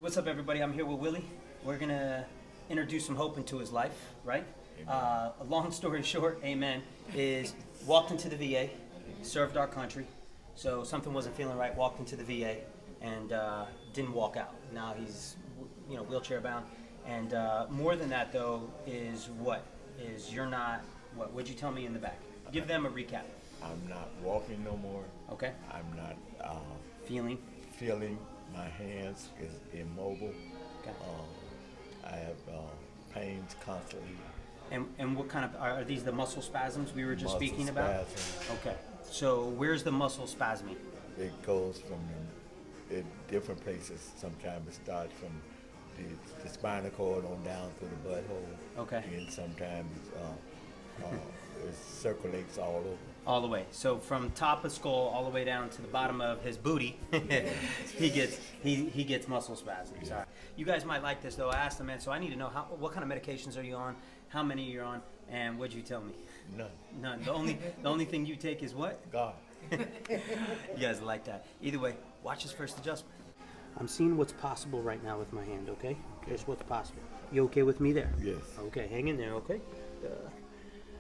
What's up, everybody? I'm here with Willy. We're gonna introduce some hope into his life, right? A long story short, amen, is walked into the VA, served our country, so something wasn't feeling right, walked into the VA, and didn't walk out. Now he's, wheelchair bound. And more than that, though, is you're not, what'd you tell me in the back? Give them a recap. I'm not walking no more. Okay. I'm not Feeling. My hands is immobile. Okay. I have pains constantly. And what kind of, are these the muscle spasms we were just Muscle speaking about? spasms. Okay. So where's the muscle spasming? It goes from different places. Sometimes it starts from the spinal cord on down through the butthole. Okay. And sometimes it circulates all over. All the way. So from top of skull all the way down to the bottom of his booty, he gets muscle spasms. Yeah. All right. You guys might like this though. I asked him, man. So I need to know what kind of medications are you on, how many you're on, and what'd you tell me? None. The only thing you take is what? God. You guys like that. Either way, watch his first adjustment. I'm seeing what's possible right now with my hand. Okay. Here's what's possible. You okay with me there? Yes. Okay. Hang in there. Okay.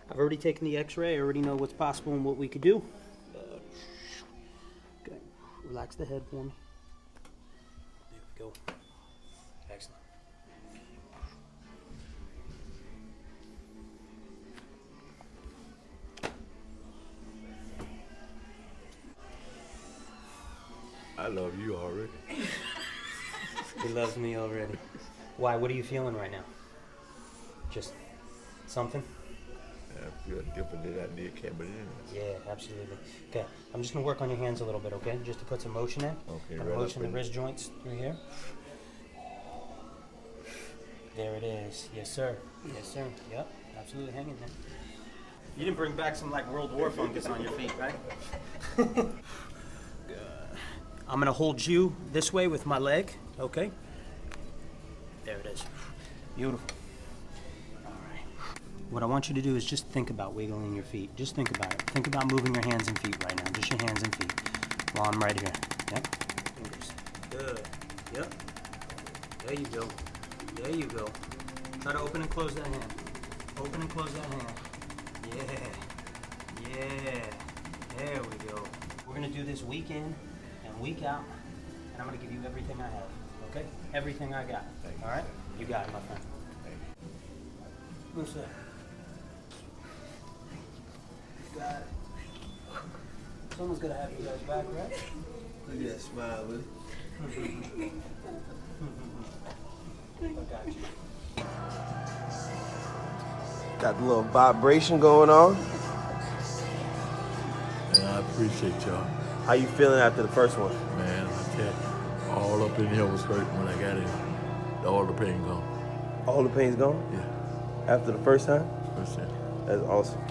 I've already taken the x-ray. I already know what's possible and what we could do. Okay. Relax the head for me. There we go. Excellent. I love you already. He loves me already. Why? What are you feeling right now? Just something? I feel different than I did coming in. Yeah, absolutely. Okay, I'm just gonna work on your hands a little bit, okay? Just to put some motion in. Okay, right. Motion the wrist joints through here. There it is. Yes, sir. Yes, sir. Yep, absolutely. Hang in there. You didn't bring back some like World War fungus on your feet, right? I'm gonna hold you this way with my leg, okay? There it is. Beautiful. What I want you to do is just think about wiggling your feet. Just think about it. Think about moving your hands and feet right now. Just your hands and feet. While I'm right here. Yep. Fingers. Good. Yep. There you go. There you go. Try to open and close that hand. Open and close that hand. Yeah. Yeah. There we go. We're going to do this week in and week out. And I'm going to give you everything I have. Okay? Everything I got. All right? You got it, my friend. What's that? Got it. Someone's gonna have you guys back, right? Look at that smile, Willy. I got you. Got the little vibration going on. And I appreciate y'all. How you feeling after the first one? Man, I tell you, all up in here was hurting when I got in. All the pain gone. All the pain's gone? Yeah. After the first time? First time. That's awesome.